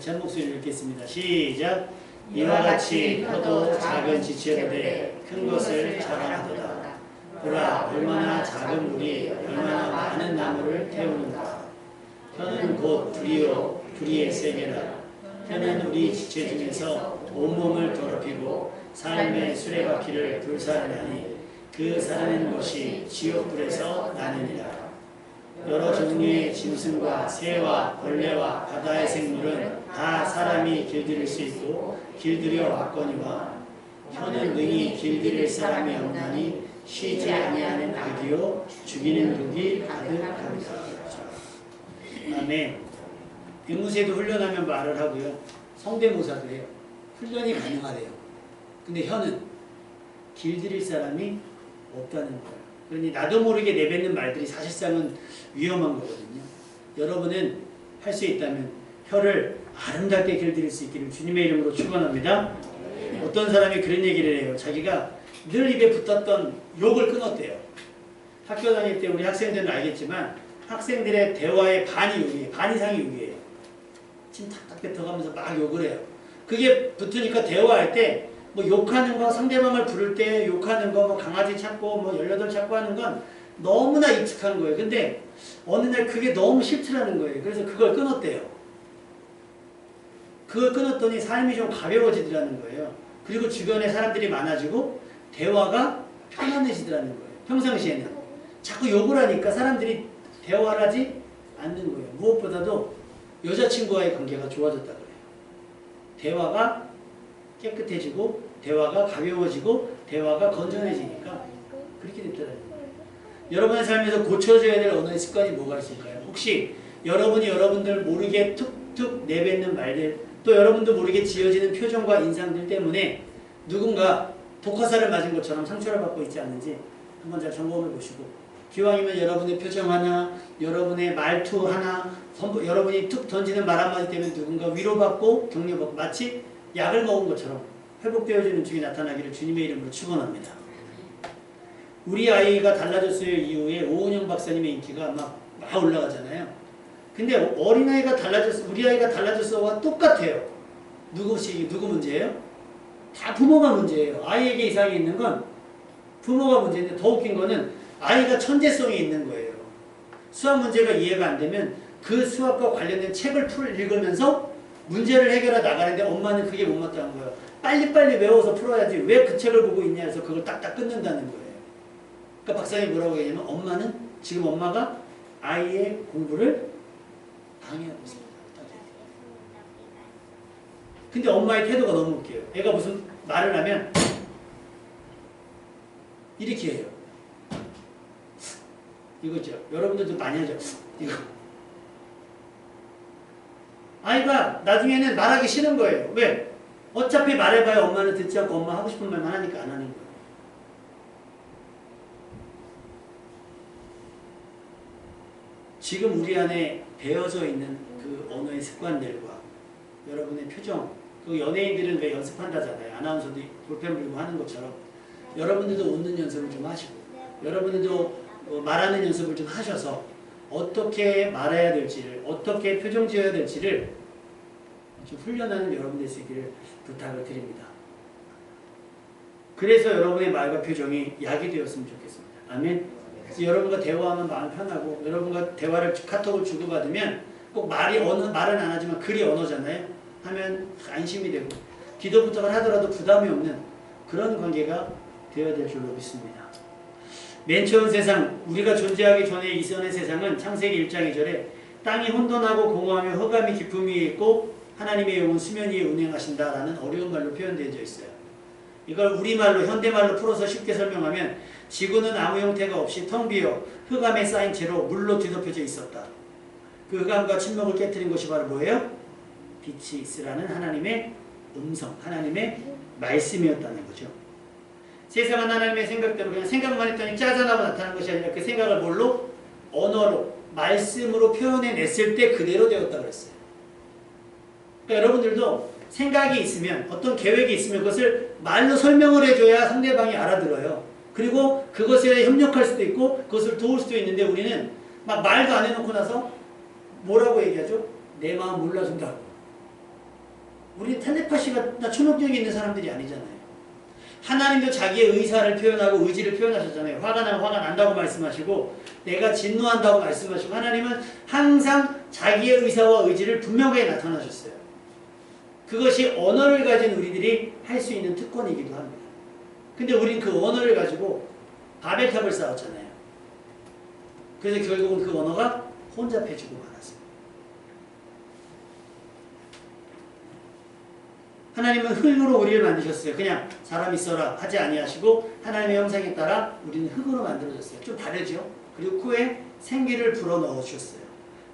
같이 한 목소리로 읽겠습니다. 시작. 이와 같이 혀도 작은 지체로되 큰 것을 자랑하도다. 보라, 얼마나 작은 물이 얼마나 많은 나무를 태우는가. 혀는 곧 불이요 불의의 세계라. 혀는 우리 지체 중에서 온몸을 더럽히고 삶의 수레바퀴를 불살하나니 그 살아낸 것이 지옥불에서 나느니라. 여러 종류의 짐승과 새와 벌레와 바다의 생물은 다 사람이 길들일 수 있고 길들여 왔거니와 혀는 능히 길들일 사람이 없나니 쉬지 아니하는 악이요 죽이는 독이 가득합니다. 아멘. 앵무새도 훈련하면 말을 하고요. 성대모사도 해요. 훈련이 가능하대요. 근데 혀는 길들일 사람이 없다는 거예요. 그러니 나도 모르게 내뱉는 말들이 사실상은 위험한 거거든요. 여러분은 할 수 있다면 혀를 아름답게 길들일 수 있기를 주님의 이름으로 축원합니다. 어떤 사람이 그런 얘기를 해요. 자기가 늘 입에 붙었던 욕을 끊었대요. 학교 다닐 때 우리 학생들은 알겠지만 학생들의 대화의 반이 욕이에요. 반 이상이 욕이에요. 침 탁탁 뱉어가면서 막 욕을 해요. 그게 붙으니까 대화할 때 뭐 욕하는 거, 상대방을 부를 때 욕하는 거, 뭐 강아지 찾고 뭐 18 찾고 하는 건 너무나 익숙한 거예요. 근데 어느 날 그게 너무 싫더라는 거예요. 그래서 그걸 끊었대요. 그걸 끊었더니 삶이 좀 가벼워지더라는 거예요. 그리고 주변에 사람들이 많아지고 대화가 편안해지더라는 거예요. 평상시에는. 자꾸 욕을 하니까 사람들이 대화를 하지 않는 거예요. 무엇보다도 여자친구와의 관계가 좋아졌다 그래요. 대화가 깨끗해지고 대화가 가벼워지고 대화가 건전해지니까 그렇게 됐더라고요. 여러분의 삶에서 고쳐져야 될 언어의 습관이 뭐가 있을까요? 혹시 여러분이 여러분들 모르게 툭툭 내뱉는 말들, 또 여러분도 모르게 지어지는 표정과 인상들 때문에 누군가 독화살을 맞은 것처럼 상처를 받고 있지 않는지 한번 잘 점검해 보시고, 기왕이면 여러분의 표정 하나, 여러분의 말투 하나, 여러분이 툭 던지는 말 한마디 때문에 누군가 위로받고 격려받고 마치 약을 먹은 것처럼 회복되어지는 중이 나타나기를 주님의 이름으로 축원합니다. 우리 아이가 달라졌어요 이후에 오은영 박사님의 인기가 막 올라가잖아요. 근데 어린아이가 달라졌어, 우리 아이가 달라졌어와 똑같아요. 누구 문제예요? 다 부모가 문제예요. 아이에게 이상이 있는 건 부모가 문제인데, 더 웃긴 거는 아이가 천재성이 있는 거예요. 수학 문제가 이해가 안 되면 그 수학과 관련된 책을 읽으면서 문제를 해결해 나가는데 엄마는 그게 못마땅한 거예요. 빨리빨리 외워서 풀어야지 왜 그 책을 보고 있냐 해서 그걸 딱딱 끊는다는 거예요. 그러니까 박사님이 뭐라고 얘기하냐면 지금 엄마가 아이의 공부를 방해하고 있습니다. 근데 엄마의 태도가 너무 웃겨요. 애가 무슨 말을 하면 이렇게 해요. 이거죠. 여러분들도 많이 하죠. 이거. 아이가 나중에는 말하기 싫은 거예요. 왜? 어차피 말해봐야 엄마는 듣지 않고 엄마 하고 싶은 말만 하니까 안 하는 거예요. 지금 우리 안에 배어져 있는 그 언어의 습관들과 여러분의 표정, 그 연예인들은 왜 연습한다잖아요. 아나운서도 볼펜 불고 하는 것처럼 여러분들도 웃는 연습을 좀 하시고, 여러분들도 말하는 연습을 좀 하셔서 어떻게 말해야 될지를, 어떻게 표정 지어야 될지를 좀 훈련하는 여러분들 되시기를 부탁을 드립니다. 그래서 여러분의 말과 표정이 약이 되었으면 좋겠습니다. 아멘. 여러분과 대화하면 마음 편하고, 여러분과 대화를 카톡을 주고받으면 꼭 말은 안 하지만 글이 언어잖아요. 하면 안심이 되고 기도 부탁을 하더라도 부담이 없는 그런 관계가 되어야 될 줄로 믿습니다. 맨 처음 세상, 우리가 존재하기 전에 이전의 세상은 창세기 1장 2절에 땅이 혼돈하고 공허하며 흑암이 깊음 위에 있고 하나님의 영은 수면 위에 운행하신다라는 어려운 말로 표현되어 있어요. 이걸 우리말로, 현대말로 풀어서 쉽게 설명하면 지구는 아무 형태가 없이 텅 비어 흑암에 쌓인 채로 물로 뒤덮여져 있었다. 그 흑암과 침묵을 깨트린 것이 바로 뭐예요? 빛이 있으라는 하나님의 음성, 하나님의 말씀이었다는 거죠. 세상은 하나님의 생각대로 그냥 생각만 했더니 짜잔하고 나타나는 것이 아니라 그 생각을 뭘로? 언어로, 말씀으로 표현해냈을 때 그대로 되었다 그랬어요. 그러니까 여러분들도 생각이 있으면, 어떤 계획이 있으면 그것을 말로 설명을 해줘야 상대방이 알아들어요. 그리고 그것에 협력할 수도 있고 그것을 도울 수도 있는데, 우리는 막 말도 안 해놓고 나서 뭐라고 얘기하죠? 내 마음 몰라준다고. 우리는 텔레파시가 초능력이 있는 사람들이 아니잖아요. 하나님도 자기의 의사를 표현하고 의지를 표현하셨잖아요. 화가 나면 화가 난다고 말씀하시고 내가 진노한다고 말씀하시고 하나님은 항상 자기의 의사와 의지를 분명하게 나타나셨어요. 그것이 언어를 가진 우리들이 할 수 있는 특권이기도 합니다. 근데 우린 그 언어를 가지고 바벨탑을 쌓았잖아요. 그래서 결국은 그 언어가 혼잡해지고 말았어요. 하나님은 흙으로 우리를 만드셨어요. 그냥 사람 있어라 하지 아니하시고 하나님의 형상에 따라 우리는 흙으로 만들어졌어요. 좀 다르죠? 그리고 코에 생기를 불어넣어 주셨어요.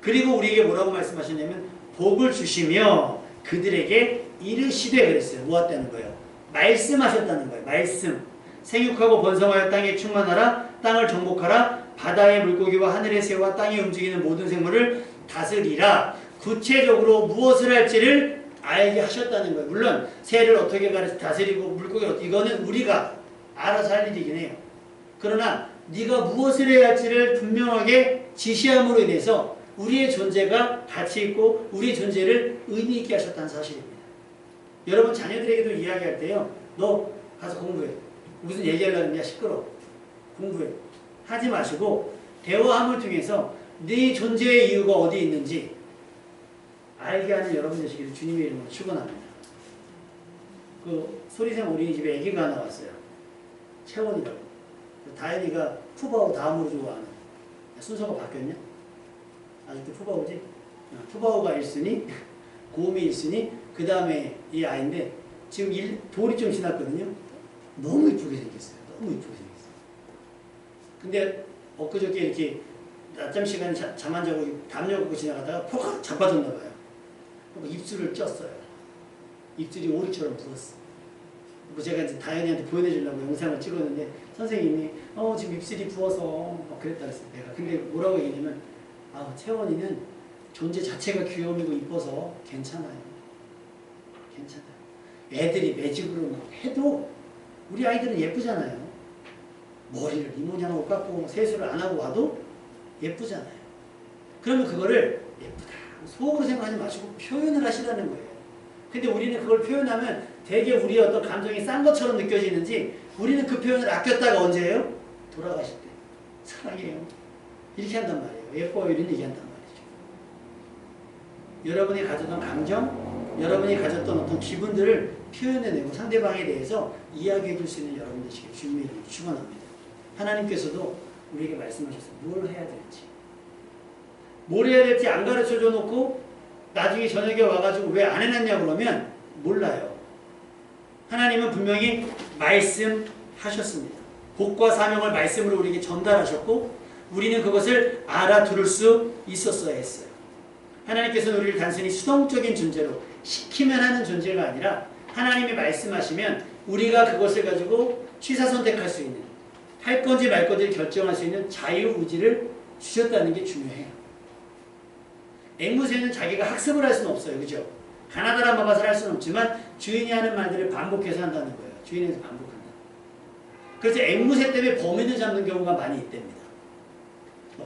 그리고 우리에게 뭐라고 말씀하셨냐면 복을 주시며 그들에게 이르시되 그랬어요. 무엇다는 거예요? 말씀하셨다는 거예요. 말씀. 생육하고 번성하여 땅에 충만하라. 땅을 정복하라. 바다의 물고기와 하늘의 새와 땅에 움직이는 모든 생물을 다스리라. 구체적으로 무엇을 할지를 알게 하셨다는 거예요. 물론 새를 어떻게 다스리고 물고기를 어떻게 이거는 우리가 알아서 할 일이긴 해요. 그러나 네가 무엇을 해야 할지를 분명하게 지시함으로 인해서 우리의 존재가 가치 있고 우리의 존재를 의미 있게 하셨다는 사실입니다. 여러분 자녀들에게도 이야기할 때요. 너 가서 공부해. 무슨 얘기하려고 하냐 시끄러워. 공부해. 하지 마시고 대화함을 통해서 네 존재의 이유가 어디 있는지 알게 하는 여러분 되시기를 주님의 이름으로 축원합니다. 그 소리샘 어린이집에 아기가 하나 왔어요. 채원이라고. 다현이가 푸바오 다음으로 좋아하는. 순서가 바뀌었냐? 아직도 푸바오지? 푸바오가 1순위, 고음이 1순위, 그 다음에 이 아이인데 지금 돌이 좀 지났거든요. 너무 이쁘게 생겼어요. 너무 이쁘게 생겼어요. 근데 엊그저께 이렇게 낮잠 시간에 잠 안 자고 담요 갖고 지나가다가 퍽 자빠졌나 봐요. 입술을 쪘어요. 입술이 오리처럼 부었어. 제가 이제 다현이한테 보여주려고 영상을 찍었는데 선생님이 지금 입술이 부어서 막 그랬다 그랬어요. 내가 근데 뭐라고 얘기냐면 채원이는 존재 자체가 귀여우고 이뻐서 괜찮아요. 괜찮아요. 애들이 매직으로 막 해도 우리 아이들은 예쁘잖아요. 머리를 이 모양으로 깎고 세수를 안 하고 와도 예쁘잖아요. 그러면 그거를 예쁘다. 속으로 생각하지 마시고 표현을 하시라는 거예요. 근데 우리는 그걸 표현하면 되게 우리의 어떤 감정이 싼 것처럼 느껴지는지 우리는 그 표현을 아꼈다가 언제예요? 돌아가실 때. 사랑해요. 이렇게 한단 말이에요. 예뻐요. 이런 얘기 한단 말이죠. 여러분이 가졌던 감정, 여러분이 가졌던 어떤 기분들을 표현해내고 상대방에 대해서 이야기해 줄 수 있는 여러분 되시길 주님의 이름으로 축원합니다. 하나님께서도 우리에게 말씀하셨어요. 뭘 해야 될지. 뭘 해야 될지 안 가르쳐줘 놓고 나중에 저녁에 와가지고 왜 안 해놨냐고 그러면 몰라요. 하나님은 분명히 말씀하셨습니다. 복과 사명을 말씀으로 우리에게 전달하셨고 우리는 그것을 알아들을 수 있었어야 했어요. 하나님께서는 우리를 단순히 수동적인 존재로 시키면 하는 존재가 아니라 하나님이 말씀하시면 우리가 그것을 가지고 취사선택할 수 있는 할 건지 말 건지를 결정할 수 있는 자유의지를 주셨다는 게 중요해요. 앵무새는 자기가 학습을 할 수는 없어요. 그죠? 가나다라 마바사를 할 수는 없지만 주인이 하는 말들을 반복해서 한다는 거예요. 주인에서 반복한다. 그래서 앵무새 때문에 범인을 잡는 경우가 많이 있답니다.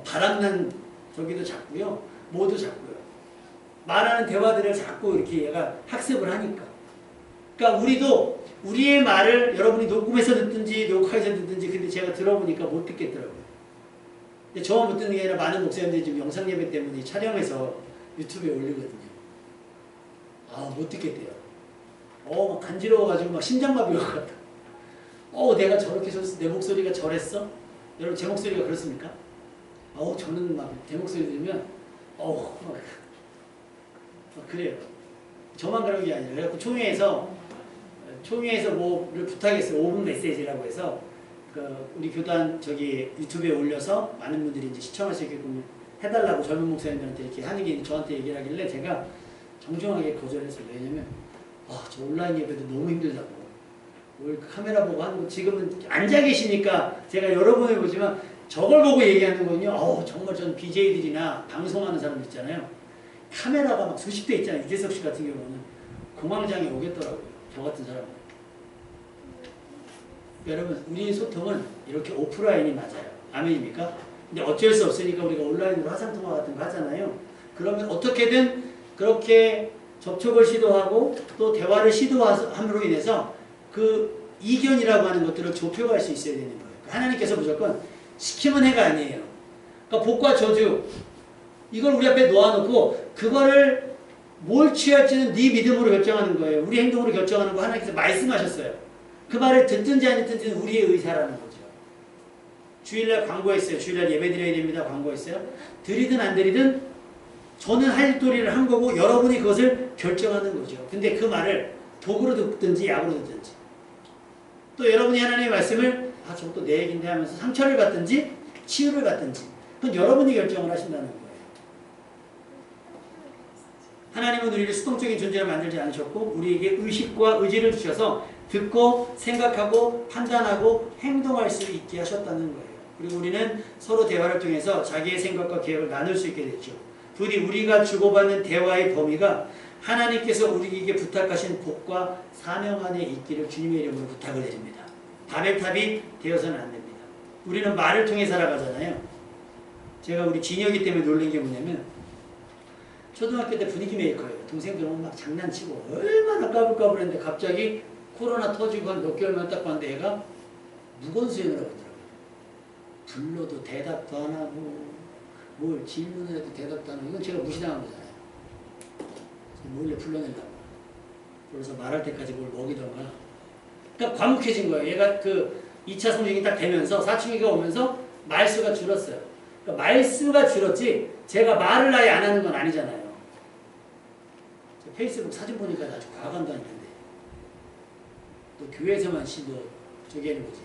바람난 저기도 잡고요. 뭐도 잡고요. 말하는 대화들을 자꾸 이렇게 얘가 학습을 하니까. 그러니까 우리도 우리의 말을 여러분이 녹음해서 듣든지 녹화해서 듣든지 근데 제가 들어보니까 못 듣겠더라고요. 근데 저만 못 듣는 게 아니라 많은 목사님들이 지금 영상 예배 때문에 촬영해서 유튜브에 올리거든요. 못 듣겠대요. 막 간지러워가지고 막 심장마비 올 것 같아. 내가 저렇게 줬어? 내 목소리가 저랬어? 여러분 제 목소리가 그렇습니까? 저는 막 제 목소리 들으면 막 그래요. 저만 그런 게 아니라 그래갖고 총회에서 뭐를 부탁했어요. 5분 메시지라고 해서 우리 교단 유튜브에 올려서 많은 분들이 이제 시청할 수 있게끔 해달라고 젊은 목사님들한테 이렇게 하는 게 저한테 얘기를 하길래 제가 정중하게 거절했어요. 왜냐면 저 온라인 예배도 너무 힘들다고. 카메라 보고 하는 거 지금은 앉아 계시니까 제가 여러 번 해보지만 저걸 보고 얘기하는 건요. 정말 전 BJ들이나 방송하는 사람들 있잖아요. 카메라가 막 수십 대 있잖아요. 유재석 씨 같은 경우는 공황장애 오겠더라고요. 저 같은 사람은. 여러분 우리의 소통은 이렇게 오프라인이 맞아요. 아멘입니까? 근데 어쩔 수 없으니까 우리가 온라인으로 화상통화 같은 거 하잖아요. 그러면 어떻게든 그렇게 접촉을 시도하고 또 대화를 시도함으로 인해서 그 이견이라고 하는 것들을 좁혀갈 수 있어야 되는 거예요. 하나님께서 무조건 시키면 해가 아니에요. 그러니까 복과 저주 이걸 우리 앞에 놓아놓고 그거를 뭘 취할지는 네 믿음으로 결정하는 거예요. 우리 행동으로 결정하는 거 하나님께서 말씀하셨어요. 그 말을 듣든지 안 듣든지는 우리의 의사라는 거죠. 주일날 광고했어요. 주일날 예배 드려야 됩니다. 광고했어요. 드리든 안 드리든 저는 할 도리를 한 거고 여러분이 그것을 결정하는 거죠. 근데 그 말을 독으로 듣든지 약으로 듣든지 또 여러분이 하나님의 말씀을 저것도 내 얘기인데 하면서 상처를 받든지 치유를 받든지 그건 여러분이 결정을 하신다는 거예요. 하나님은 우리를 수동적인 존재로 만들지 않으셨고 우리에게 의식과 의지를 주셔서 듣고 생각하고 판단하고 행동할 수 있게 하셨다는 거예요. 그리고 우리는 서로 대화를 통해서 자기의 생각과 계획을 나눌 수 있게 됐죠. 부디 우리가 주고받는 대화의 범위가 하나님께서 우리에게 부탁하신 복과 사명 안에 있기를 주님의 이름으로 부탁을 드립니다. 바벨탑이 되어서는 안 됩니다. 우리는 말을 통해 살아가잖아요. 제가 우리 진혁이 때문에 놀란 게 뭐냐면 초등학교 때 분위기 메이커예요. 동생들은 막 장난치고 얼마나 까불까불했는데 갑자기 코로나 터지고 한 몇 개월만 딱 봤는데 애가 무건 수행을 하고 있더라고요. 불러도 대답도 안 하고 뭘 질문을 해도 대답도 안 하고 이건 제가 무시당한 거잖아요. 몰래 불러내려고. 그래서 말할 때까지 뭘 먹이던가. 그러니까 과묵해진 거예요. 얘가 그 2차 성징이 딱 되면서 사춘기가 오면서 말수가 줄었어요. 그러니까 말수가 줄었지 제가 말을 아예 안 하는 건 아니잖아요. 페이스북 사진 보니까 아주 과감도 아닌데 또 교회에서만 저기 하는 거지.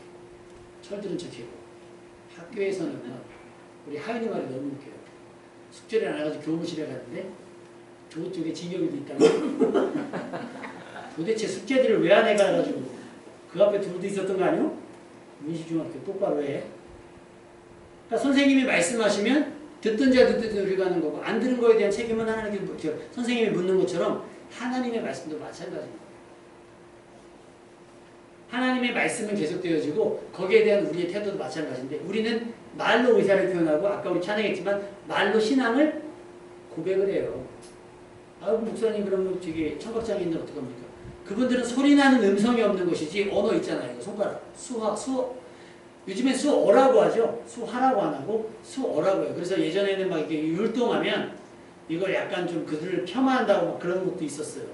철들은 척해고 학교에서는 막 우리 하윤이 말이 너무 웃겨요. 숙제를 안 해가지고 교무실에 갔는데 저쪽에 진혁이도 있다고 도대체 숙제들을 왜 안 해가지고 그 앞에 둘도 있었던 거 아니요? 민식중학교 똑바로 해. 그러니까 선생님이 말씀하시면 듣든 자 듣든 우리가 하는 거고 안 들은 거에 대한 책임은 하나님께 선생님이 묻는 것처럼 하나님의 말씀도 마찬가지입니다. 하나님의 말씀은 계속되어지고 거기에 대한 우리의 태도도 마찬가지인데 우리는 말로 의사를 표현하고 아까 우리 찬양했지만 말로 신앙을 고백을 해요. 아이고 목사님 그러면 저기 청각장애인들 어떡합니까? 그분들은 소리나는 음성이 없는 것이지 언어 있잖아요. 손가락 수어 요즘엔 수어라고 하죠. 수하라고 안 하고 수어라고 해요. 그래서 예전에는 막 이렇게 율동하면 이걸 약간 좀 그들을 폄하한다고 막 그런 것도 있었어요.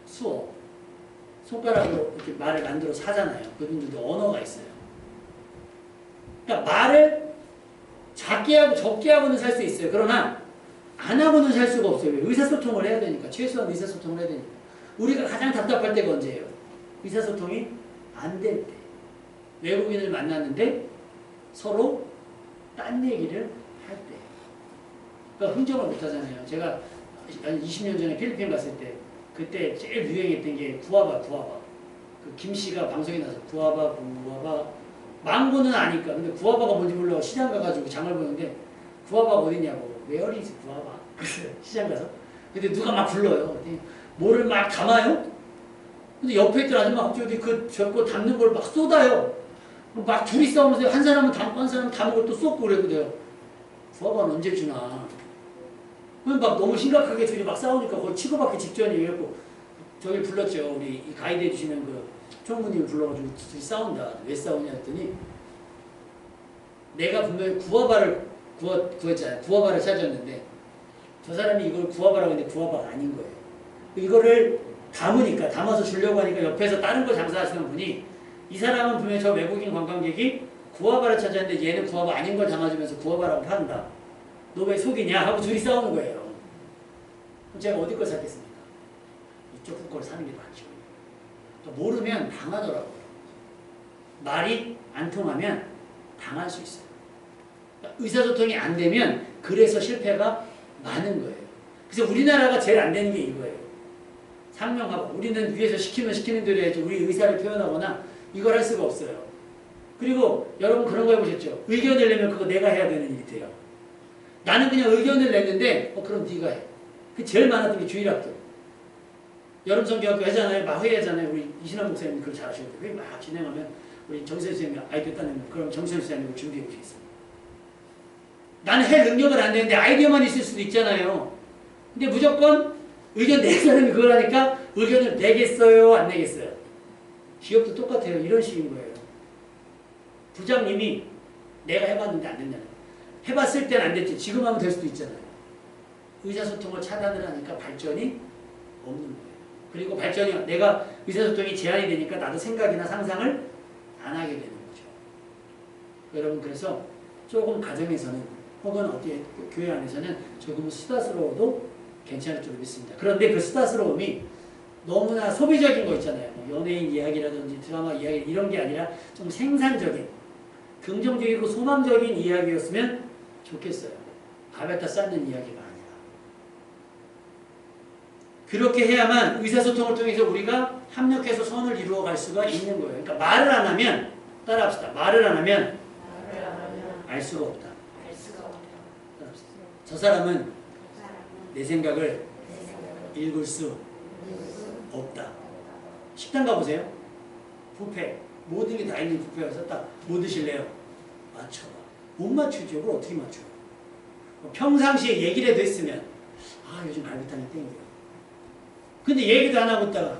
수어 손가락으로 이렇게 말을 만들어서 하잖아요. 그분들도 언어가 있어요. 그러니까 말을 작게 하고 적게 하고는 살 수 있어요. 그러나 안 하고는 살 수가 없어요. 의사소통을 해야 되니까. 최소한 의사소통을 해야 되니까. 우리가 가장 답답할 때가 언제예요? 의사소통이 안 될 때. 외국인을 만났는데 서로 딴 얘기를 할 때. 그러니까 흥정을 못 하잖아요. 제가 한 20년 전에 필리핀 갔을 때 그때 제일 유행했던 게 구아바. 그 김씨가 방송에 나서 구아바. 망고는 아니까. 근데 구아바가 뭔지 몰라 시장 가가지고 장을 보는데 구아바가 어디냐고. Where is 구아바? 시장 가서. 근데 누가 막 불러요. 뭐를 막 담아요? 근데 옆에 있던 아줌마 갑자기 저거 담는 걸 막 쏟아요. 막 둘이 싸우면서 한 사람은 담고 한 사람은 담은 걸 또 쏟고 그랬거든요. 구아바는 언제 주나. 막 너무 심각하게 둘이 막 싸우니까 거의 치고받기 직전이었고 저기 불렀죠. 우리 이 가이드 해주시는 그 총무님을 불러가지고 둘이 싸운다. 왜 싸우냐 했더니 내가 분명히 구아바를 구했잖아요. 구아바를 찾았는데 저 사람이 이걸 구아바라고 했는데 구아바가 아닌 거예요. 이거를 담아서 주려고 하니까 옆에서 다른 거 장사하시는 분이 이 사람은 분명히 저 외국인 관광객이 구아바를 찾았는데 얘는 구아바 아닌 걸 담아주면서 구아바라고 판다. 너 왜 속이냐? 하고 둘이 싸우는 거예요. 그럼 제가 어디 걸 샀겠습니까? 이쪽 걸 사는 게 맞죠. 그러니까 모르면 당하더라고요. 말이 안 통하면 당할 수 있어요. 그러니까 의사소통이 안 되면 그래서 실패가 많은 거예요. 그래서 우리나라가 제일 안 되는 게 이거예요. 상명하고 우리는 위에서 시키면 시키는 대로 해야지 우리 의사를 표현하거나 이걸 할 수가 없어요. 그리고 여러분 그런 거 해보셨죠? 의견을 내면 그거 내가 해야 되는 일이 돼요. 나는 그냥 의견을 냈는데 그럼 네가 해. 그 제일 많았던 게 주일학교. 여름 성경학교 하잖아요. 막 회의하잖아요. 우리 이신환 목사님이 그걸 잘 하시거든요. 회의 막 진행하면 우리 정선 선생님이 아이디어 따내면 그럼 정선 선생님이 준비해 오시겠어요. 나는 할 능력은 안 되는데 아이디어만 있을 수도 있잖아요. 근데 무조건 의견 낸 사람이 그걸 하니까 의견을 내겠어요? 안 내겠어요? 기업도 똑같아요. 이런 식인 거예요. 부장님이 내가 해봤는데 안 된다는 거예요. 해봤을 땐 안 됐지. 지금 하면 될 수도 있잖아요. 의사소통을 차단을 하니까 발전이 없는 거예요. 그리고 발전이 내가 의사소통이 제한이 되니까 나도 생각이나 상상을 안 하게 되는 거죠. 여러분 그래서 조금 가정에서는 혹은 어디 교회 안에서는 조금 수다스러워도 괜찮을 줄 믿습니다. 그런데 그 수다스러움이 너무나 소비적인 거 있잖아요. 뭐 연예인 이야기라든지 드라마 이야기 이런 게 아니라 좀 생산적인 긍정적이고 소망적인 이야기였으면 좋겠어요. 밥에다 쌓는 이야기가 아니라. 그렇게 해야만 의사소통을 통해서 우리가 합력해서 선을 이루어갈 수가 있는 거예요. 그러니까 말을 안 하면 따라합시다. 말을 안 하면 알 수가 없다. 저 사람은 내 생각을 읽을 수 없다. 식당 가보세요. 뷔페. 모든 게 다 있는 뷔페에서 딱 뭐 드실래요? 맞춰봐. 못 맞추죠. 그걸 어떻게 맞춰요? 평상시에 얘기를 해도 했으면 아 요즘 갈비탕이 땡겨요. 근데 얘기도 안 하고 있다가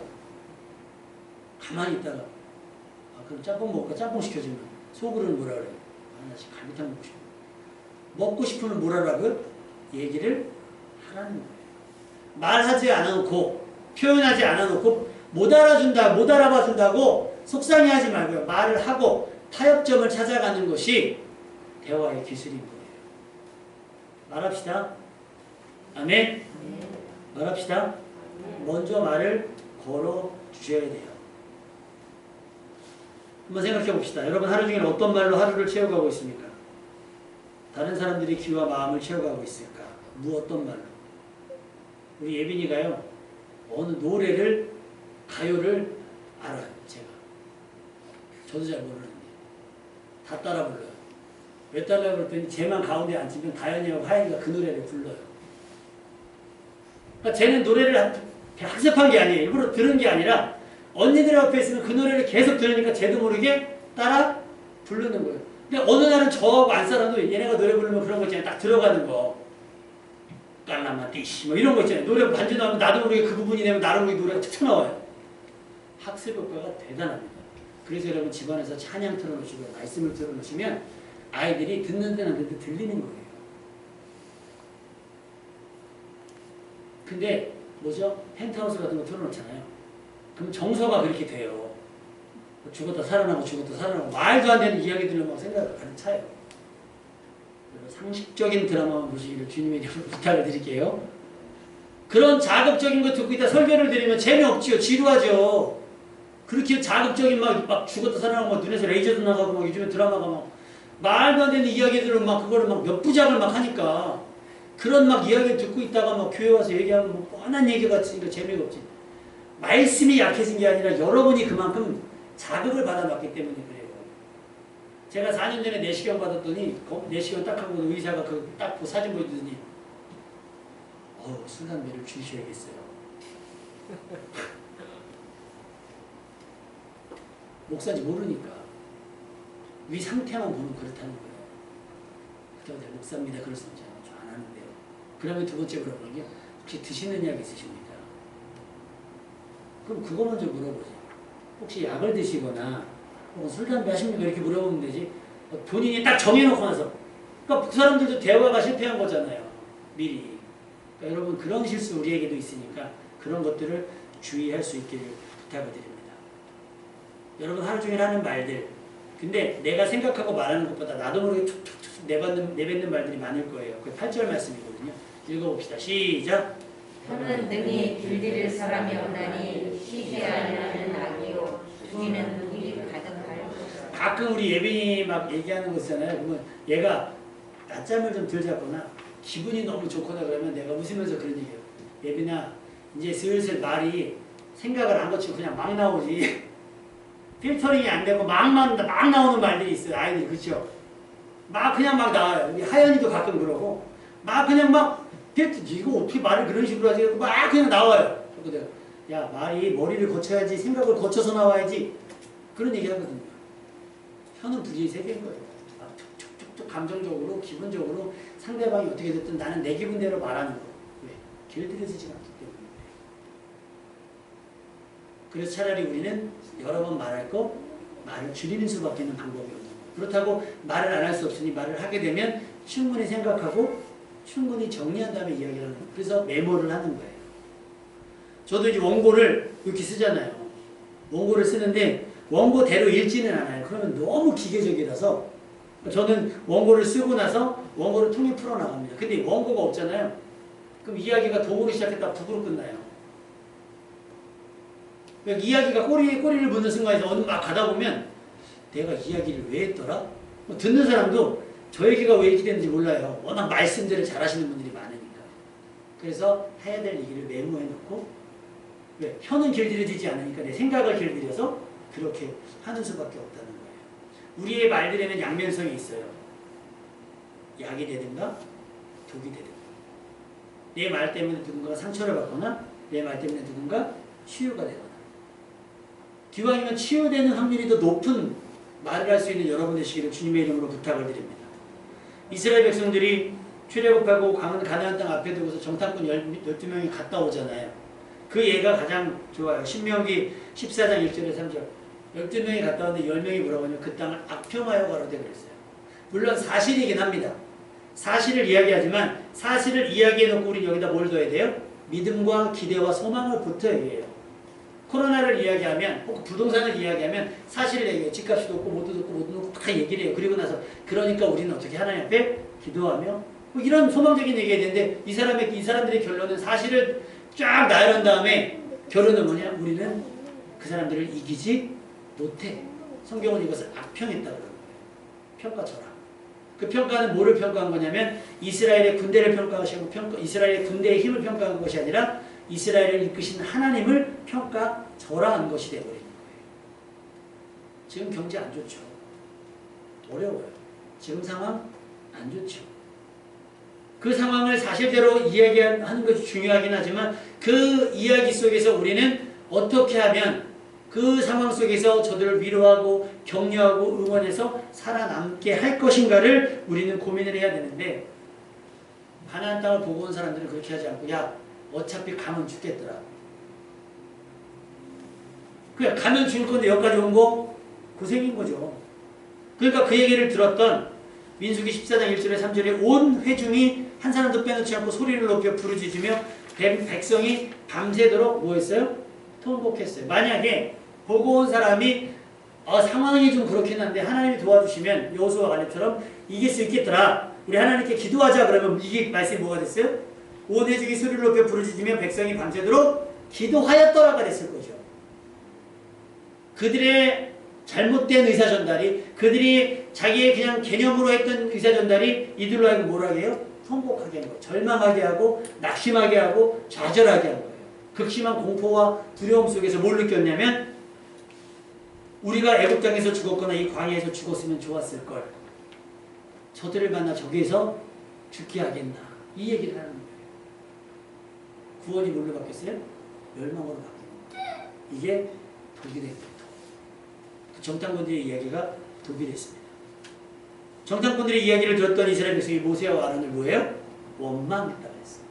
가만히 있다가 아 그럼 짬뽕 먹을까? 짬뽕 시켜주면 속으로는 뭐라 그래요? 아 나 지금 갈비탕 먹고 싶어. 먹고 싶으면 뭐라 하라고요? 얘기를 하라는 거예요. 말하지 않아놓고 표현하지 않아놓고 못 알아준다, 못 알아봐준다고 속상해하지 말고요. 말을 하고 타협점을 찾아가는 것이 대화의 기술인 거예요. 말합시다. 아멘? 말합시다. 먼저 말을 걸어주셔야 돼요. 한번 생각해 봅시다. 여러분 하루 중에 어떤 말로 하루를 채워가고 있습니까? 다른 사람들의 귀와 마음을 채워가고 있을까? 어떤 말로? 우리 예빈이가요. 어느 노래를 가요를 알아요. 제가. 저도 잘 모르는데. 다 따라 불러요. 왜 따라 부르더니 쟤만 가운데 앉으면 다현이하고 하연이가 그 노래를 불러요. 그러니까 쟤는 노래를 학습한 게 아니에요. 일부러 들은 게 아니라 언니들 앞에 있으면 그 노래를 계속 들으니까 쟤도 모르게 따라 부르는 거예요. 근데 어느 날은 저하고 안 살아도 얘네가 노래 부르면 그런 거 있잖아요. 딱 들어가는 거. 깔라마띠시 뭐 이런 거 있잖아요. 노래 반주 나오면 나도 모르게 그 부분이 되면 나도 모르게 노래가 툭 튀어나와요. 학습 효과가 대단합니다. 그래서 여러분 집안에서 찬양 틀어놓으시고 말씀을 틀어놓으시면 아이들이 듣는 데는 안 듣는데 들리는 거예요. 근데 뭐죠? 펜트하우스 같은 거 틀어놓잖아요. 그럼 정서가 그렇게 돼요. 죽었다 살아나고 죽었다 살아나고 말도 안 되는 이야기들로 막 생각을 가득 차요. 상식적인 드라마만 보시기를 주님의 이름으로 부탁을 드릴게요. 그런 자극적인 거 듣고 있다 설교를 드리면 재미없지요. 지루하죠. 그렇게 자극적인 막 죽었다 살아나고 막 눈에서 레이저도 나가고 막 요즘에 드라마가 막 말도 안 되는 이야기들을 막 그거를 막 몇 부작을 막 하니까 그런 막 이야기를 듣고 있다가 막 교회 와서 얘기하면 뭐 뻔한 얘기 같으니까 재미가 없지. 말씀이 약해진 게 아니라 여러분이 그만큼 자극을 받아놨기 때문에 그래요. 제가 4년 전에 내시경 받았더니 내시경 딱 하고 의사가 딱 그 사진 보여주더니 술 담배를 줄이셔야겠어요. 목사인지 모르니까 위 상태만 보면 그렇다는 거예요. 그때가 내가 목사입니다. 그럴 수 있잖아요. 저 안 하는데요. 그러면 두 번째 물어보는 게 혹시 드시는 약 있으십니까? 그럼 그거 먼저 물어보지. 혹시 약을 드시거나 혹은 술, 담배 하십니까? 이렇게 물어보면 되지. 본인이 딱 정해놓고 나서. 그러니까 그 사람들도 대화가 실패한 거잖아요. 미리. 그러니까 여러분 그런 실수 우리에게도 있으니까 그런 것들을 주의할 수 있기를 부탁을 드립니다. 여러분 하루 종일 하는 말들 근데 내가 생각하고 말하는 것보다 나도 모르게 툭툭툭 내뱉는 말들이 많을 거예요. 그게 8절 말씀이거든요. 읽어봅시다. 시작. 혀는 등이 길들일 사람이 없나니 쉬지 아니하는 악이요 죽이는 독이 가득하여. 가끔 우리 예빈이 막 얘기하는 거 있잖아요. 그러면 얘가 낮잠을 좀 덜 잤거나 기분이 너무 좋거나 그러면 내가 웃으면서 그런 얘기해요. 예빈아 이제 슬슬 말이 생각을 안 거치고 그냥 막 나오지. 필터링이 안 되고 막 나오는 말들이 있어요. 아이들이 그렇죠? 막 그냥 막 나와요. 우리 하연이도 가끔 그러고 막 그냥 막 이거 어떻게 말을 그런 식으로 하지? 막 그냥 나와요. 그래서 내가 야 말이 머리를 거쳐야지 생각을 거쳐서 나와야지 그런 얘기 하거든요. 혀는 불이 세 개인 거예요. 막 툭툭툭툭 감정적으로 기분적으로 상대방이 어떻게 됐든 나는 내 기분대로 말하는 거. 왜? 길들여지지 않기 때문에. 그래서 차라리 우리는 여러 번 말할 거 말을 줄이는 수밖에 없는 방법이 없는 거예요. 그렇다고 말을 안 할 수 없으니 말을 하게 되면 충분히 생각하고 충분히 정리한 다음에 이야기를 하는 거예요. 그래서 메모를 하는 거예요. 저도 이제 원고를 이렇게 쓰잖아요. 원고를 쓰는데 원고대로 읽지는 않아요. 그러면 너무 기계적이라서 저는 원고를 쓰고 나서 원고를 통해 풀어나갑니다. 근데 원고가 없잖아요. 그럼 이야기가 도구로 시작했다 북으로 끝나요. 그러니까 이야기가 꼬리를 무는 순간에서 어느 막 가다 보면 내가 이야기를 왜 했더라? 뭐 듣는 사람도 저 얘기가 왜 이렇게 됐는지 몰라요. 워낙 말씀들을 잘하시는 분들이 많으니까. 그래서 해야 될 얘기를 메모해 놓고 왜? 혀는 길들여지지 않으니까 내 생각을 길들여서 그렇게 하는 수밖에 없다는 거예요. 우리의 말들에는 양면성이 있어요. 약이 되든가 독이 되든가. 내 말 때문에 누군가가 상처를 받거나 내 말 때문에 누군가 치유가 되거나. 기왕이면 치유되는 확률이 더 높은 말을 할 수 있는 여러분 되시기를 주님의 이름으로 부탁을 드립니다. 이스라엘 백성들이 출애굽하고 가나안 땅 앞에 두고서 정탐꾼 12명이 갔다 오잖아요. 그 예가 가장 좋아요. 신명기 14장 1절에 3절. 12명이 갔다 왔는데 10명이 뭐라고 하냐면 그 땅을 악평하여 가로되 그랬어요. 물론 사실이긴 합니다. 사실을 이야기하지만 사실을 이야기해놓고 우리 여기다 뭘 둬야 돼요? 믿음과 기대와 소망을 붙어 얘기해요. 코로나를 이야기하면 혹은 부동산을 이야기하면 사실을 얘기해요. 집값이 높고 못 듣고 못 듣고 다 얘기를 해요. 그리고 나서 그러니까 우리는 어떻게 하나님 앞에 기도하며 뭐 이런 소망적인 얘기가 되는데 이 사람들의 결론은 사실을 쫙 나열한 다음에 결론은 뭐냐? 우리는 그 사람들을 이기지 못해. 성경은 이것을 악평했다 그러는 거예요. 평가처럼. 그 평가는 뭐를 평가한 거냐면 이스라엘의 군대를 평가하시고 이스라엘의 군대의 힘을 평가한 것이 아니라 이스라엘을 이끄신 하나님을 평가절하한 것이 되어버리는 거예요. 지금 경제 안 좋죠. 어려워요. 지금 상황 안 좋죠. 그 상황을 사실대로 이야기하는 것이 중요하긴 하지만 그 이야기 속에서 우리는 어떻게 하면 그 상황 속에서 저들을 위로하고 격려하고 응원해서 살아남게 할 것인가를 우리는 고민을 해야 되는데 가나안 땅을 보고 온 사람들은 그렇게 하지 않고 야 어차피 가면 죽겠더라. 그냥 가면 죽을 건데 여기까지 온 거 고생인 거죠. 그러니까 그 얘기를 들었던 민수기 14장 1절에 3절에 온 회중이 한 사람도 빼놓지 않고 소리를 높여 부르짖으며 백성이 밤새도록 뭐 했어요? 통곡했어요. 만약에 보고 온 사람이 상황이 좀 그렇긴 한데 하나님이 도와주시면 여호수아 갈렙처럼 이길 수 있겠더라. 우리 하나님께 기도하자 그러면 이게 말씀이 뭐가 됐어요? 온 회중이 소리를 높여 부르짖으며 백성이 밤새도록 기도하였더라가 됐을 거죠. 그들의 잘못된 의사전달이 그들이 자기의 그냥 개념으로 했던 의사전달이 이들로 하여금 뭐라 해요? 통곡하게 한 거예요. 절망하게 하고 낙심하게 하고 좌절하게 한 거예요. 극심한 공포와 두려움 속에서 뭘 느꼈냐면 우리가 애굽 땅에서 죽었거나 이 광야에서 죽었으면 좋았을 걸. 저들을 만나 저기에서 죽게 하겠나. 이 얘기를 하는 거예요. 구원이 뭘로 바뀌었어요? 멸망으로 바뀌는 이게 독이 된 거예요. 정탐꾼들의 이야기가 독이 됐습니다. 정탐꾼들의 이야기를 들었던 이스라엘 백성이 모세와 아론을 뭐예요? 원망했다고 했어요.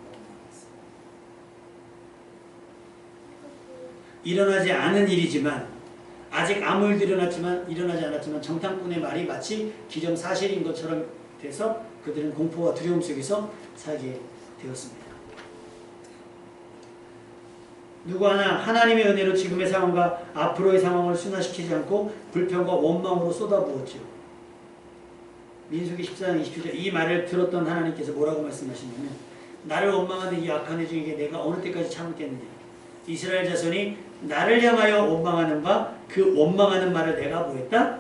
일어나지 않은 일이지만 아직 아무 일도 일어나지 않았지만 정탐꾼의 말이 마치 기정사실인 것처럼 돼서 그들은 공포와 두려움 속에서 살게 되었습니다. 누구 하나 하나님의 은혜로 지금의 상황과 앞으로의 상황을 순화시키지 않고 불평과 원망으로 쏟아부었죠. 민수기 14장 27절 이 말을 들었던 하나님께서 뭐라고 말씀하시냐면 나를 원망하는 이 악한 애 중에 내가 어느 때까지 참겠느냐. 이스라엘 자손이 나를 향하여 원망하는가 그 원망하는 말을 내가 뭐했다?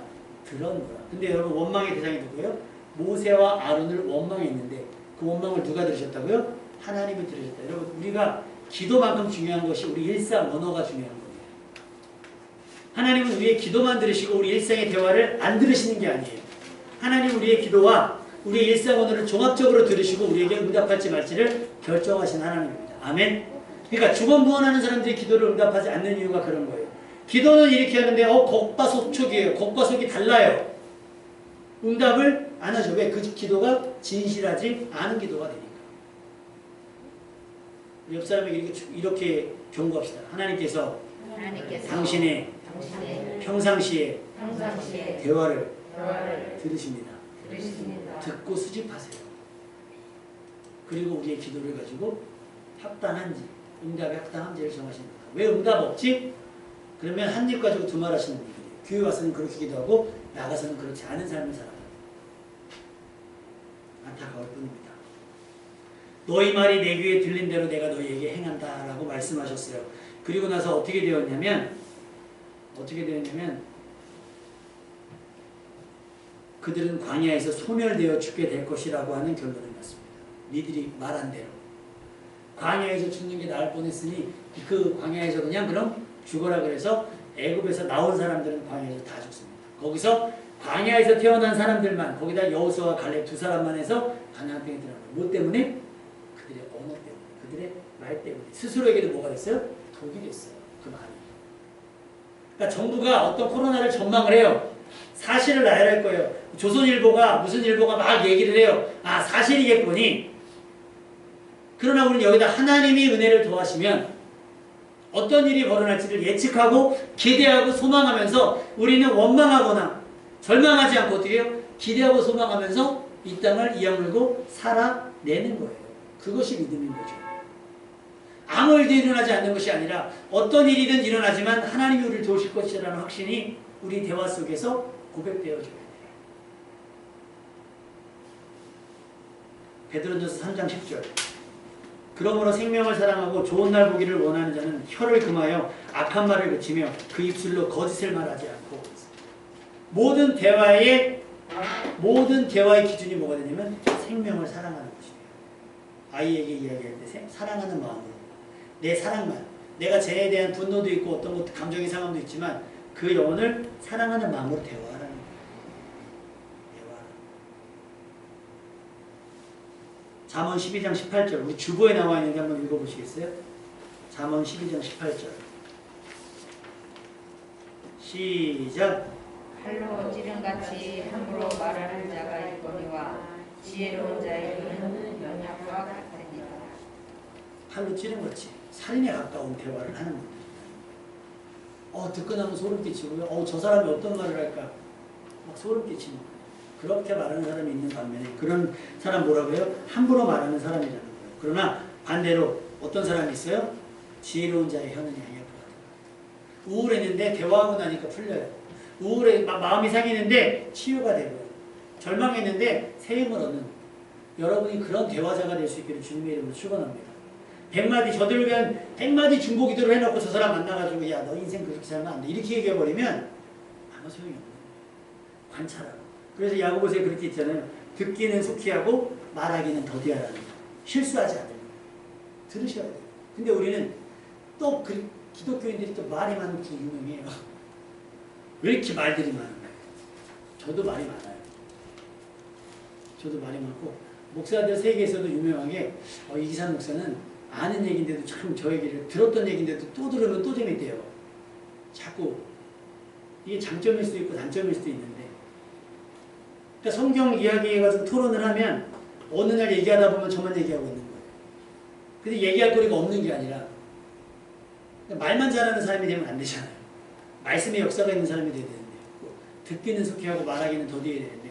들었노라. 근데 여러분 원망의 대상이 누구예요? 모세와 아론을 원망했는데 그 원망을 누가 들으셨다고요? 하나님이 들으셨다. 여러분 우리가 기도만큼 중요한 것이 우리 일상 언어가 중요한 겁니다. 하나님은 우리의 기도만 들으시고 우리 일상의 대화를 안 들으시는 게 아니에요. 하나님은 우리의 기도와 우리의 일상 언어를 종합적으로 들으시고 우리에게 응답할지 말지를 결정하신 하나님입니다. 아멘. 그러니까 주번무언하는 사람들이 기도를 응답하지 않는 이유가 그런 거예요. 기도는 이렇게 하는데 겉과 속촉이에요. 겉과 속이 달라요. 응답을 안 하죠. 왜? 그 기도가 진실하지 않은 기도가 되니까. 옆 사람에게 이렇게 경고합시다. 하나님께서 하나님께서 당신의 평상시에 대화를 들으십니다. 듣고 수집하세요. 그리고 우리의 기도를 가지고 합당한지, 응답에 합당한지를 정하십니다. 왜 응답 없지? 그러면 한 입 가지고 두 말 하시는 분들이에요. 교회 와서는 그렇게 기도하고 나가서는 그렇지 않은 삶을 살아가요. 안타까울 뿐입니다. 너희 말이 내 귀에 들린 대로 내가 너희에게 행한다 라고 말씀하셨어요. 그리고 나서 어떻게 되었냐면 그들은 광야에서 소멸되어 죽게 될 것이라고 하는 결론을 났습니다. 니들이 말한 대로 광야에서 죽는 게 나을 뻔했으니 그 광야에서 그냥 그럼 죽어라 그래서 애굽에서 나온 사람들은 광야에서 다 죽습니다. 거기서 광야에서 태어난 사람들만, 거기다 여호수아와 갈렙 두 사람만 해서 가나안 땅에 들어가요. 뭐 때문에? 그들의 언어 때문에, 그들의 말 때문에. 스스로에게도 뭐가 됐어요? 독이 됐어요. 그 말이. 그러니까 정부가 어떤 코로나를 전망을 해요. 사실을 나열할 거예요. 조선일보가 무슨 일보가 막 얘기를 해요. 아, 사실이겠거니. 그러나 우리는 여기다 하나님이 은혜를 더하시면 어떤 일이 벌어날지를 예측하고 기대하고 소망하면서 우리는 원망하거나 절망하지 않고 어떻게 해요? 기대하고 소망하면서 이 땅을 이악물고 살아내는 거예요. 그것이 믿음인 거죠. 아무 일도 일어나지 않는 것이 아니라 어떤 일이든 일어나지만 하나님이 우리를 도우실 것이라는 확신이 우리 대화 속에서 고백되어져야 돼요. 베드로전서 3장 10절. 그러므로 생명을 사랑하고 좋은 날 보기를 원하는 자는 혀를 금하여 악한 말을 그치며 그 입술로 거짓을 말하지 않고. 모든 대화의 기준이 뭐가 되냐면 생명을 사랑하는 것이에요. 아이에게 이야기할 때 사랑하는 마음으로 내 사랑만, 내가 쟤에 대한 분노도 있고 어떤 것 감정의 상함도 있지만 그 영혼을 사랑하는 마음으로 대화하라는 거예요. 잠언 12장 18절, 우리 주보에 나와 있는데 한번 읽어보시겠어요? 잠언 12장 18절 시작. 칼로 찌른같이 함부로 말하는 자가 있거니와 지혜로운 자의 눈은 연약과 같으니라. 칼로 찌른같이 살인에 가까운 대화를 하는 분들. 듣고 나면 소름 끼치고요. 저 사람이 어떤 말을 할까 막 소름 끼치는 거예요. 그렇게 말하는 사람이 있는 반면에 그런 사람 뭐라고 해요? 함부로 말하는 사람이라는 거예요. 그러나 반대로 어떤 사람이 있어요? 지혜로운 자의 혀는 양약과 같은 거예요. 우울했는데 대화하고 나니까 풀려요. 우울해 마음이 상했는데 치유가 되고요. 절망했는데 새 힘을 얻는, 여러분이 그런 대화자가 될 수 있기를 주님의 이름으로 축원합니다. 100마디 저들을 위한 100마디 중보 기도를 해놓고 저 사람 만나가지고 야 너 인생 그렇게 살면 안 돼 이렇게 얘기해버리면 아무 소용이 없는 거예요. 관찰하고. 그래서 야고보서에 그렇게 있잖아요. 듣기는 속히 하고 말하기는 더디하라는 거예요. 실수하지 않는 거예요. 들으셔야 돼요. 근데 우리는 또 기독교인들이 또 말이 많고 유명해요. 왜 이렇게 말들이 많은 거예요? 저도 말이 많아요. 저도 말이 많고 목사들 세계에서도 유명하게 이 기산 목사는 아는 얘기인데도 참 저 얘기를 들었던 얘기인데도 또 들으면 또 재밌대요. 자꾸 이게 장점일 수도 있고 단점일 수도 있는데 그러니까 성경 이야기해가지고 토론을 하면 어느 날 얘기하다 보면 저만 얘기하고 있는 거예요. 근데 얘기할 거리가 없는 게 아니라 말만 잘하는 사람이 되면 안 되잖아요. 말씀의 역사가 있는 사람이 돼야 되는데 듣기는 속히 하고 말하기는 더디해야 되는데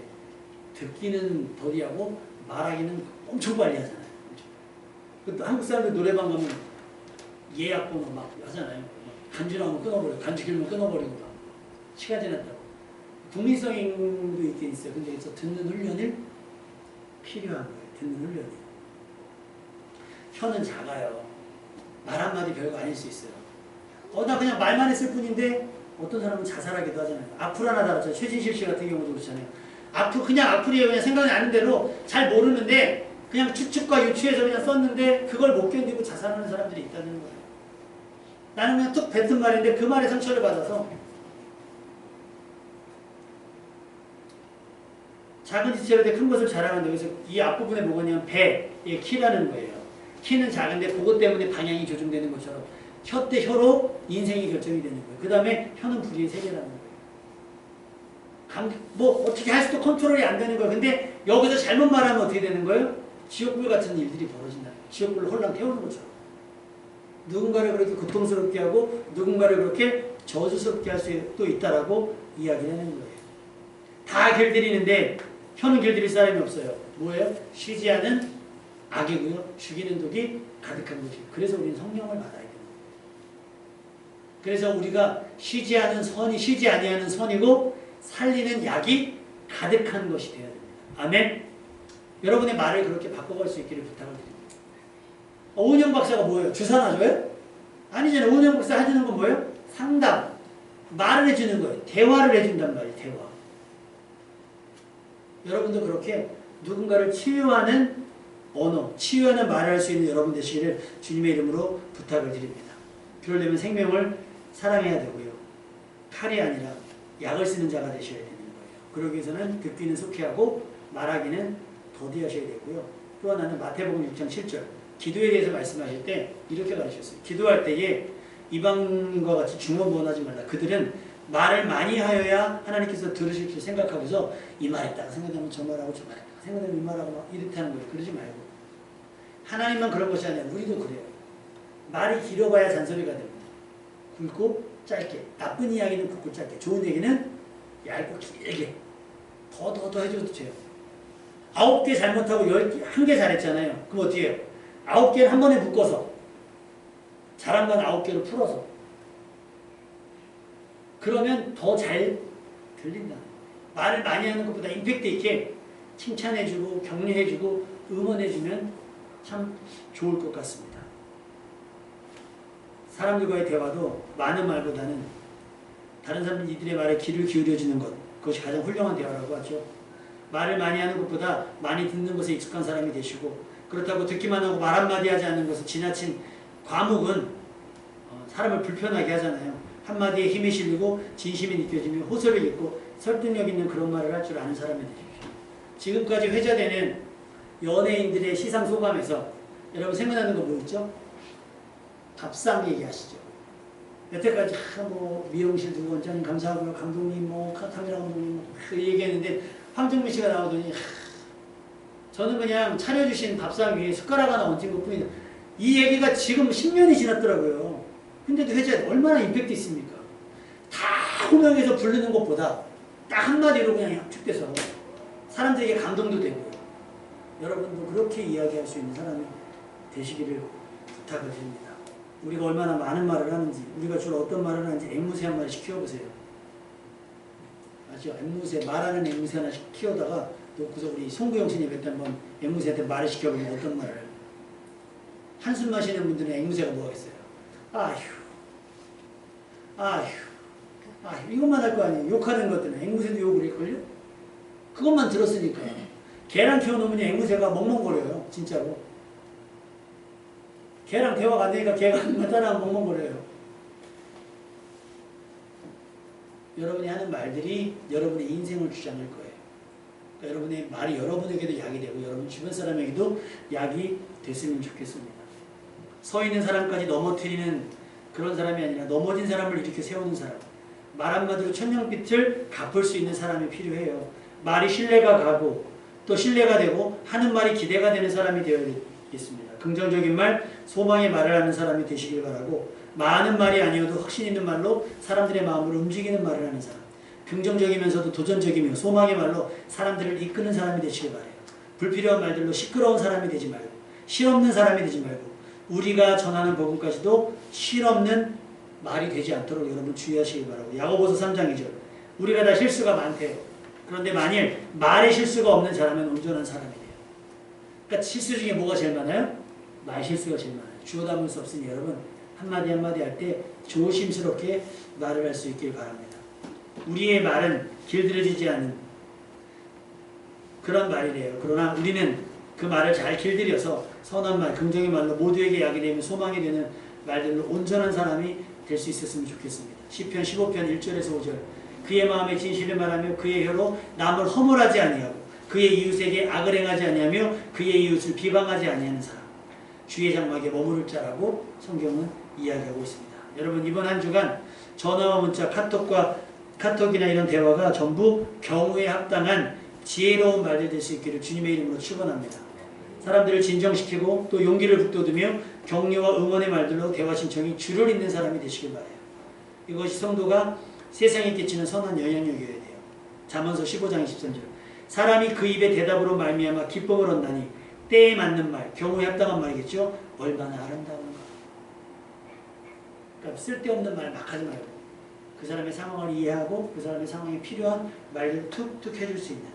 듣기는 더디하고 말하기는 엄청 빨리 하잖아요. 한국 사람들 노래방 가면 예약 번호 막 하잖아요. 간주 나오면 끊어버리고 간주 길면 끊어버리고 막 시간 지났다고. 국민성도 있긴 있어요. 근데 여기서 듣는 훈련을 필요한 거예요. 듣는 훈련이. 혀는 작아요. 말 한마디 별거 아닐 수 있어요. 나 그냥 말만 했을 뿐인데 어떤 사람은 자살하기도 하잖아요. 악플 하나 달았잖아요. 최진실 씨 같은 경우도 그렇잖아요. 그냥 악플이에요. 그냥 생각이 나는 대로 잘 모르는데 그냥 추측과 유추해서 그냥 썼는데 그걸 못 견디고 자살하는 사람들이 있다는 거예요. 나는 그냥 툭 뱉은 말인데 그 말에 상처를 받아서 작은 지체로 큰 것을 자랑한다. 그래서 이 앞부분에 뭐냐면 배의 키라는 거예요. 키는 작은데 그것 때문에 방향이 조정되는 것처럼 혀 대 혀로 인생이 결정이 되는 거예요. 그 다음에 혀는 불의의 세계라는 거예요. 뭐 어떻게 할 수도 컨트롤이 안 되는 거예요. 근데 여기서 잘못 말하면 어떻게 되는 거예요? 지옥불 같은 일들이 벌어진다. 지옥불로 홀랑 태우는 것처럼. 누군가를 그렇게 고통스럽게 하고 누군가를 그렇게 저주스럽게 할 수도 있다라고 이야기를 하는 거예요. 다 길들이는데 혀는 길들일 사람이 없어요. 뭐예요? 쉬지 않은 악이고요. 죽이는 독이 가득한 거지. 그래서 우리는 성령을 받아야 돼요. 그래서 우리가 쉬지 아니하는 선이고 살리는 약이 가득한 것이 되어야 됩니다. 아멘. 여러분의 말을 그렇게 바꿔갈 수 있기를 부탁을 드립니다. 오은영 박사가 뭐예요? 주사 놔줘요? 아니잖아요. 오은영 박사 해주는 건 뭐예요? 상담. 말을 해주는 거예요. 대화를 해준단 말이에요. 대화. 여러분도 그렇게 누군가를 치유하는 언어, 치유하는 말을 할 수 있는 여러분 되시기를 주님의 이름으로 부탁을 드립니다. 그러려면 생명을 사랑해야 되고요. 칼이 아니라 약을 쓰는 자가 되셔야 되는 거예요. 그러기 위해서는 듣기는 속히하고 말하기는 더디하셔야 되고요. 또 하나는 마태복음 6장 7절 기도에 대해서 말씀하실 때 이렇게 가르쳤어요. 기도할 때에 이방인과 같이 중언부언하지 말라. 그들은 말을 많이 하여야 하나님께서 들으실 줄 생각하고서 이 말했다가 생각하면 저 말하고 저 말했다가 생각하면 이 말하고 막 이렇게 하는 거예요. 그러지 말고 하나님만 그런 것이 아니라 우리도 그래요. 말이 길어봐야 잔소리가 됩니다. 굵고 짧게, 나쁜 이야기는 굵고 짧게, 좋은 얘기는 얇고 길게 더 해줘도 돼요. 9개 잘못하고 1개 잘했잖아요. 그럼 어떻게 해요? 9개를 한 번에 묶어서 잘한 건 9개로 풀어서 그러면 더 잘 들린다. 말을 많이 하는 것보다 임팩트 있게 칭찬해주고 격려해주고 응원해주면 참 좋을 것 같습니다. 사람들과의 대화도 많은 말보다는 다른 사람 이들의 말에 귀를 기울여주는 것, 그것이 가장 훌륭한 대화라고 하죠. 말을 많이 하는 것보다 많이 듣는 것에 익숙한 사람이 되시고, 그렇다고 듣기만 하고 말 한마디 하지 않는 것은 지나친 과묵은 사람을 불편하게 하잖아요. 한마디에 힘이 실리고 진심이 느껴지며 호소를 읽고 설득력 있는 그런 말을 할 줄 아는 사람이 되십시오. 지금까지 회자되는 연예인들의 시상 소감에서 여러분 생각나는 거 뭐 있죠? 밥상 얘기하시죠. 여태까지 뭐 미용실 두 원장님 감사하고요, 감독님 뭐 카메라 감독님 그 얘기했는데 황정민 씨가 나오더니 저는 그냥 차려주신 밥상 위에 숟가락 하나 얹은 것뿐이다. 이 얘기가 지금 10년이 지났더라고요. 근데도 회자 얼마나 임팩트 있습니까? 다 호명해서 부르는 것보다 딱 한마디로 그냥 압축돼서 사람들에게 감동도 되고요. 여러분도 그렇게 이야기할 수 있는 사람이 되시기를 부탁을 드립니다. 우리가 얼마나 많은 말을 하는지, 우리가 주로 어떤 말을 하는지 앵무새 한 마리 키워보세요. 아시죠? 앵무새, 말하는 앵무새 하나 키우다가 놓고서 우리 송구영 스님한테 한번 앵무새한테 말을 시켜보면 어떤 말을 해요? 한숨 마시는 분들은 앵무새가 뭐 하겠어요? 아휴, 이것만 할 거 아니에요. 욕하는 것들은 앵무새도 욕을 할걸요? 그것만 들었으니까. 개랑 키워놓으면 앵무새가 멍멍거려요. 진짜로. 개랑 대화가 안 되니까 개가 따라하면 멍멍거려요. 여러분이 하는 말들이 여러분의 인생을 주장할 거예요. 그러니까 여러분의 말이 여러분에게도 약이 되고 여러분 주변 사람에게도 약이 됐으면 좋겠습니다. 서 있는 사람까지 넘어뜨리는 그런 사람이 아니라 넘어진 사람을 일으켜 세우는 사람. 말 한마디로 천냥빚을 갚을 수 있는 사람이 필요해요. 말이 신뢰가 가고 또 신뢰가 되고 하는 말이 기대가 되는 사람이 되어야겠습니다. 긍정적인 말, 소망의 말을 하는 사람이 되시길 바라고, 많은 말이 아니어도 확신 있는 말로 사람들의 마음을 움직이는 말을 하는 사람, 긍정적이면서도 도전적이며 소망의 말로 사람들을 이끄는 사람이 되시길 바라요. 불필요한 말들로 시끄러운 사람이 되지 말고 실없는 사람이 되지 말고 우리가 전하는 복음까지도 실없는 말이 되지 않도록 여러분 주의하시길 바라고. 야고보서 3장 2절 우리가 다 실수가 많대요. 그런데 만일 말에 실수가 없는 자라면 온전한 사람이 돼요. 그러니까 실수 중에 뭐가 제일 많아요? 말 실수가 제일 많아요. 주워 담을 수 없으니 여러분 한마디 한마디 할 때 조심스럽게 말을 할 수 있길 바랍니다. 우리의 말은 길들여지지 않는 그런 말이래요. 그러나 우리는 그 말을 잘 길들여서 선한 말, 긍정의 말로 모두에게 약이 되면 소망이 되는 말들로 온전한 사람이 될 수 있었으면 좋겠습니다. 시편 15편 1절에서 5절 그의 마음에 진실을 말하며 그의 혀로 남을 허물하지 아니하고 그의 이웃에게 악을 행하지 아니하며 그의 이웃을 비방하지 아니하는 사람, 주의 장막에 머무를 자라고 성경은 이야기하고 있습니다. 여러분 이번 한 주간 전화와 문자, 카톡이나 이런 대화가 전부 경우에 합당한 지혜로운 말들 될 수 있기를 주님의 이름으로 축원합니다. 사람들을 진정시키고 또 용기를 북돋우며 격려와 응원의 말들로 대화 신청이 줄을 잇는 사람이 되시길 바라요. 이것이 성도가 세상에 끼치는 선한 영향력이어야 돼요. 잠언서 15장 23절. 사람이 그 입의 대답으로 말미암아 기쁨을 얻나니 때에 맞는 말, 경우에 합당한 말이겠죠. 얼마나 아름다운가. 그러니까 쓸데없는 말 막 하지 말고 그 사람의 상황을 이해하고 그 사람의 상황에 필요한 말을 툭툭 해줄 수 있는.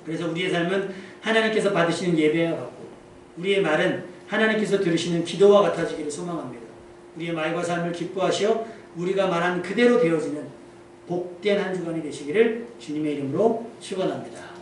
그래서 우리의 삶은 하나님께서 받으시는 예배와 같고 우리의 말은 하나님께서 들으시는 기도와 같아지기를 소망합니다. 우리의 말과 삶을 기뻐하시어 우리가 말한 그대로 되어지는 복된 한 주간이 되시기를 주님의 이름으로 축원합니다.